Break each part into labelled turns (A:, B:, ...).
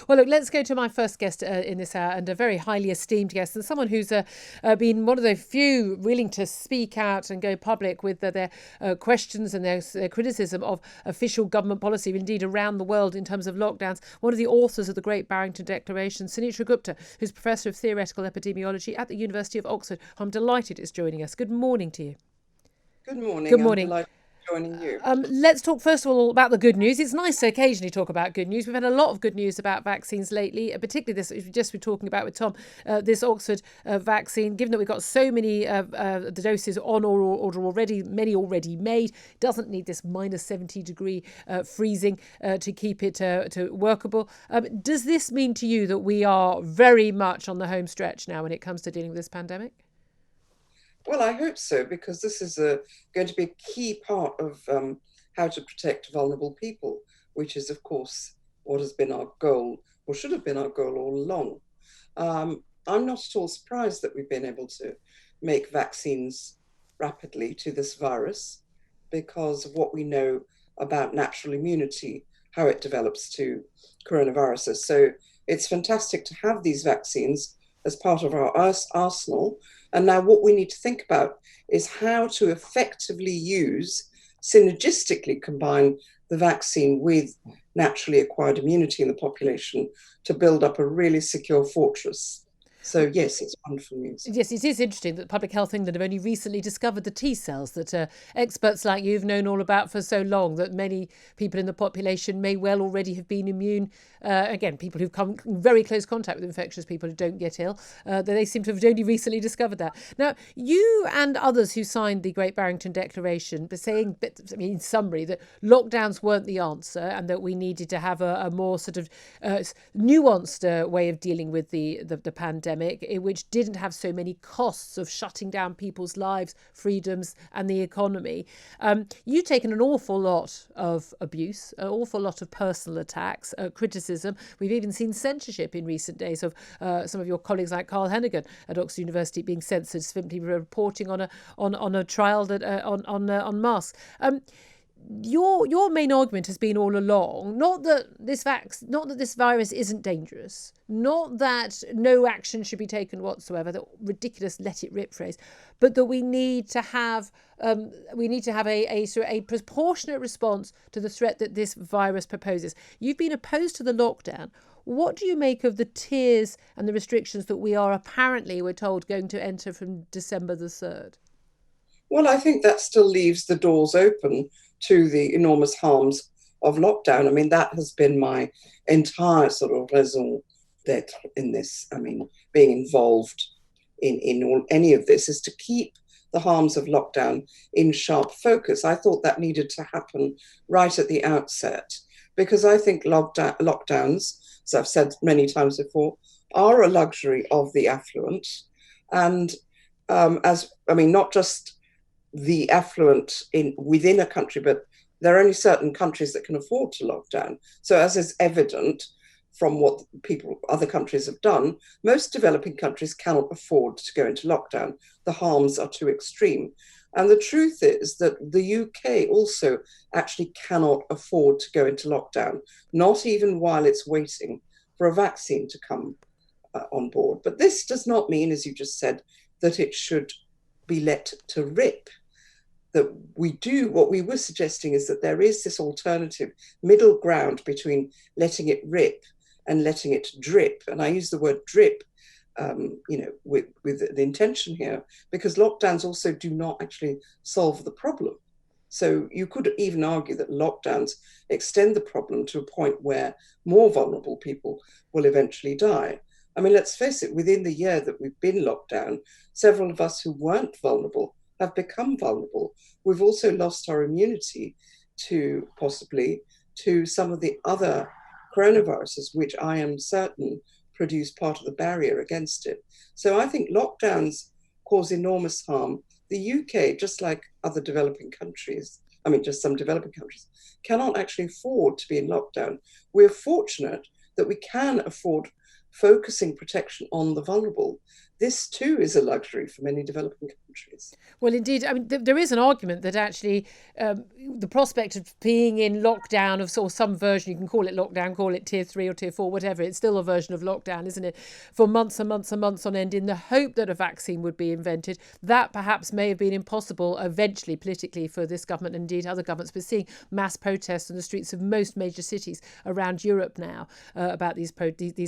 A: Well, look, let's go to my first guest in this hour, and a very highly esteemed guest, and someone who's been one of the few willing to speak out and go public with their questions and their criticism of official government policy, indeed around the world in terms of lockdowns. One of the authors of the Great Barrington Declaration, Sunetra Gupta, who's Professor of Theoretical Epidemiology at the University of Oxford. I'm delighted is joining us. Good morning to you.
B: Good
A: Good
B: morning. I'm
A: morning.
B: delighted to be joining you.
A: Let's talk first of all about the good news. It's nice to occasionally talk about good news. We've had a lot of good news about vaccines lately, particularly this, just we're talking about with Tom, this Oxford vaccine. Given that we've got so many the doses on order already, many already made, doesn't need this minus 70 degree freezing to keep it to workable. Does this mean to you that we are very much on the home stretch now when it comes to dealing with this pandemic?
B: Well, I hope so, because this is going to be a key part of how to protect vulnerable people, which is, of course, what has been our goal, or should have been our goal all along. I'm not at all surprised that we've been able to make vaccines rapidly to this virus because of what we know about natural immunity, how it develops to coronaviruses. So it's fantastic to have these vaccines as part of our arsenal. And now what we need to think about is how to effectively use, synergistically combine the vaccine with naturally acquired immunity in the population to build up a really secure fortress. So yes, it's wonderful news.
A: Yes, it is interesting that Public Health England have only recently discovered the T cells that experts like you have known all about for so long, that many people in the population may well already have been immune. Again, people who've come in very close contact with infectious people who don't get ill, they seem to have only recently discovered that. Now, you and others who signed the Great Barrington Declaration were saying, in summary, that lockdowns weren't the answer and that we needed to have a more sort of nuanced way of dealing with the pandemic, which didn't have so many costs of shutting down people's lives, freedoms, and the economy. You've taken an awful lot of abuse, an awful lot of personal attacks, criticism. We've even seen censorship in recent days of some of your colleagues, like Carl Hennigan at Oxford University, being censored simply for reporting on a trial that on masks. Your main argument has been all along not that this virus isn't dangerous, not that no action should be taken whatsoever, that ridiculous let it rip phrase, but that we need to have a proportionate response to the threat that this virus proposes. You've been opposed to the lockdown. What do you make of the tiers and the restrictions that we're told, going to enter from December the 3rd?
B: Well, I think that still leaves the doors open to the enormous harms of lockdown. I mean, that has been my entire sort of raison d'etre in this. I mean, being involved in any of this is to keep the harms of lockdown in sharp focus. I thought that needed to happen right at the outset, because I think lockdowns, as I've said many times before, are a luxury of the affluent. And not just the affluent within a country, but there are only certain countries that can afford to lock down. So as is evident from what other countries have done, most developing countries cannot afford to go into lockdown. The harms are too extreme. And the truth is that the UK also actually cannot afford to go into lockdown, not even while it's waiting for a vaccine to come on board. But this does not mean, as you just said, that it should be let to rip. That what we were suggesting is that there is this alternative middle ground between letting it rip and letting it drip. And I use the word drip, with the intention here, because lockdowns also do not actually solve the problem. So you could even argue that lockdowns extend the problem to a point where more vulnerable people will eventually die. I mean, let's face it, within the year that we've been locked down, several of us who weren't vulnerable have become vulnerable. We've also lost our immunity possibly to some of the other coronaviruses, which I am certain produce part of the barrier against it. So I think lockdowns cause enormous harm. The UK, just like other developing countries, just some developing countries, cannot actually afford to be in lockdown. We're fortunate that we can afford focusing protection on the vulnerable, this too is a luxury for many developing countries.
A: Well, indeed, I mean, there is an argument that actually the prospect of being in lockdown of sort of some version, you can call it lockdown, call it tier 3 or tier 4, whatever, it's still a version of lockdown, isn't it? For months and months and months on end, in the hope that a vaccine would be invented, that perhaps may have been impossible eventually politically for this government and indeed other governments. We're seeing mass protests on the streets of most major cities around Europe now about these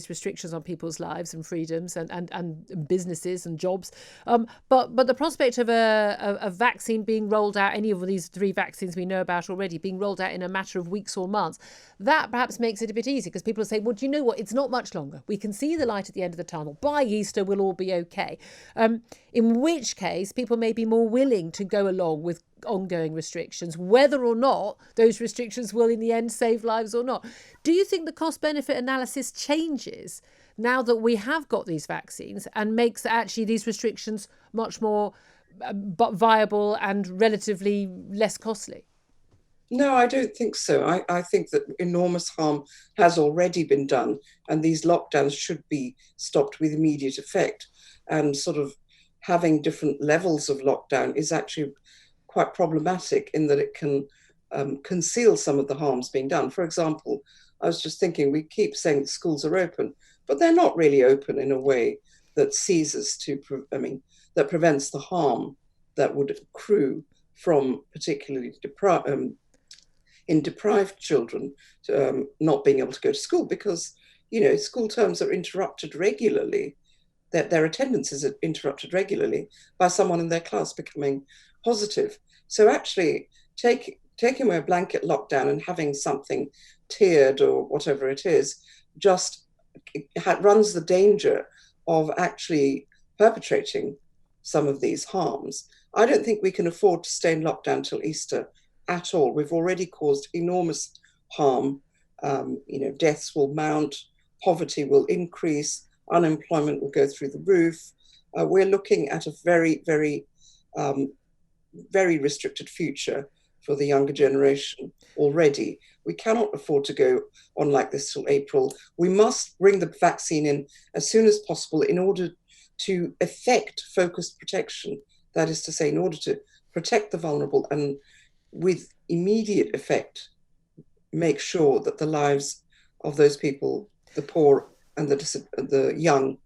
A: restrictions on people's lives and freedoms and businesses and jobs. But the prospect of a vaccine being rolled out, any of these 3 vaccines we know about already, being rolled out in a matter of weeks or months, that perhaps makes it a bit easier because people say, well, do you know what? It's not much longer. We can see the light at the end of the tunnel. By Easter, we'll all be okay. In which case, people may be more willing to go along with ongoing restrictions, whether or not those restrictions will in the end save lives or not. Do you think the cost-benefit analysis changes now that we have got these vaccines and makes actually these restrictions much more viable and relatively less costly?
B: No, I don't think so. I think that enormous harm has already been done, and these lockdowns should be stopped with immediate effect. And sort of having different levels of lockdown is actually quite problematic in that it can conceal some of the harms being done. For example, I was just thinking, we keep saying that schools are open, but they're not really open in a way that that prevents the harm that would accrue from particularly deprived children not being able to go to school, because school terms are interrupted regularly, that their attendance is interrupted regularly by someone in their class becoming positive. So actually taking away a blanket lockdown and having something tiered or whatever it is just runs the danger of actually perpetrating some of these harms. I don't think we can afford to stay in lockdown till Easter at all. We've already caused enormous harm. Deaths will mount, poverty will increase, unemployment will go through the roof. We're looking at a very, very, very restricted future for the younger generation already. We cannot afford to go on like this till April. We must bring the vaccine in as soon as possible in order to effect focused protection. That is to say, in order to protect the vulnerable and with immediate effect, make sure that the lives of those people, the poor and the young,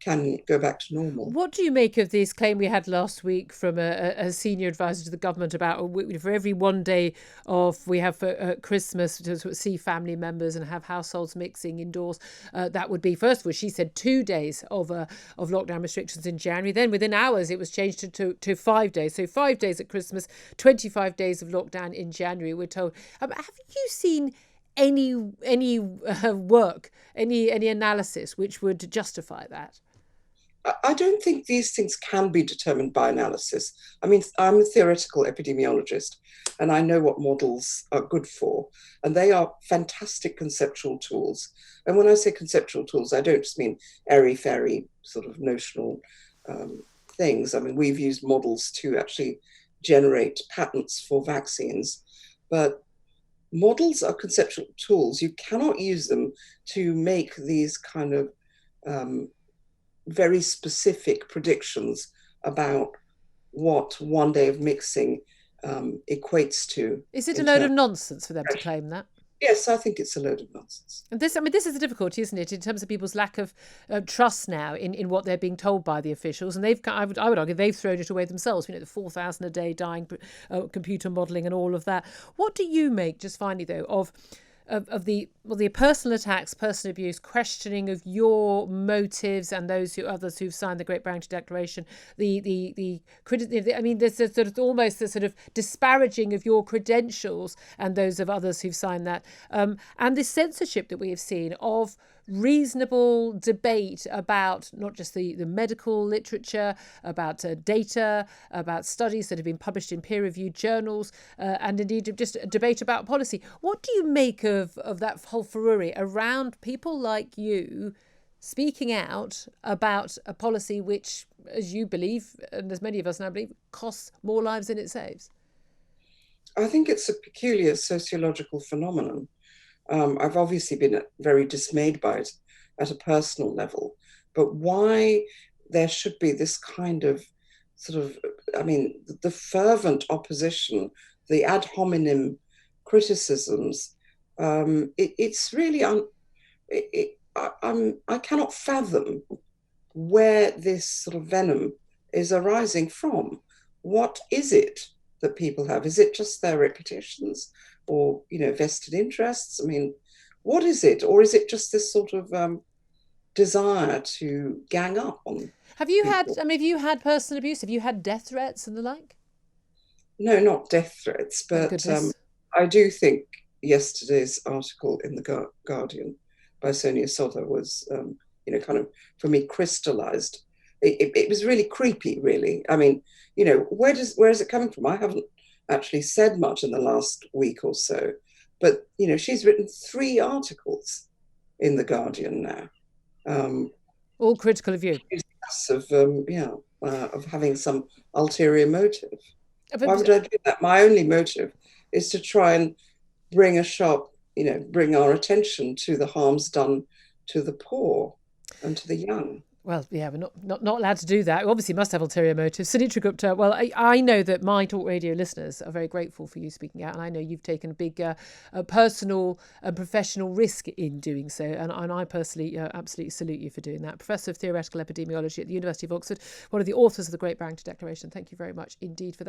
B: can go back to normal.
A: What do you make of this claim we had last week from a senior advisor to the government about for every one day off we have for Christmas to sort of see family members and have households mixing indoors, that would be, first of all, she said 2 days of lockdown restrictions in January. Then within hours it was changed to 5 days. So 5 days at Christmas, 25 days of lockdown in January, we're told. Have you seen any work, any analysis which would justify that?
B: I don't think these things can be determined by analysis. I mean, I'm a theoretical epidemiologist, and I know what models are good for, and they are fantastic conceptual tools. And when I say conceptual tools, I don't just mean airy-fairy sort of notional things. I mean, we've used models to actually generate patents for vaccines, but models are conceptual tools. You cannot use them to make these kind of very specific predictions about what 1 day of mixing equates to.
A: Is it a load of nonsense for them to claim that?
B: Yes, I think it's a load of nonsense.
A: And this is the difficulty, isn't it, in terms of people's lack of trust now in what they're being told by the officials. And I would argue they've thrown it away themselves. The 4,000 a day dying, computer modelling and all of that. What do you make, just finally though, of the personal attacks, personal abuse, questioning of your motives and others who've signed the Great Barrington Declaration, there's almost a sort of disparaging of your credentials and those of others who've signed that, and this censorship that we have seen of reasonable debate about not just the medical literature, about data, about studies that have been published in peer-reviewed journals, and indeed just a debate about policy. What do you make of that whole furore around people like you speaking out about a policy which, as you believe, and as many of us now believe, costs more lives than it saves?
B: I think it's a peculiar sociological phenomenon. I've obviously been very dismayed by it, at a personal level, but why there should be this kind of sort of, I mean, the fervent opposition, the ad hominem criticisms, it's really, I cannot fathom where this sort of venom is arising from. What is it that people have? Is it just their reputations or, vested interests? I mean, what is it? Or is it just this sort of desire to gang up on
A: Have you
B: people?
A: have you had personal abuse? Have you had death threats and the like?
B: No, not death threats,
A: Thank
B: but
A: goodness.
B: I do think yesterday's article in the Guardian by Sonia Sodha was, kind of, for me, crystallized. It was really creepy, really. I mean, where is it coming from? I haven't actually said much in the last week or so, but, she's written 3 articles in the Guardian now.
A: All critical of you.
B: Of having some ulterior motive.
A: But-
B: Why would I do that? My only motive is to try and bring our attention to the harms done to the poor and to the young.
A: Well, yeah, we're not allowed to do that. We obviously must have ulterior motives. Sunetra Gupta, well, I know that my Talk Radio listeners are very grateful for you speaking out, and I know you've taken a big personal and professional risk in doing so, and I personally absolutely salute you for doing that. Professor of Theoretical Epidemiology at the University of Oxford, one of the authors of the Great Barrington Declaration. Thank you very much indeed for that.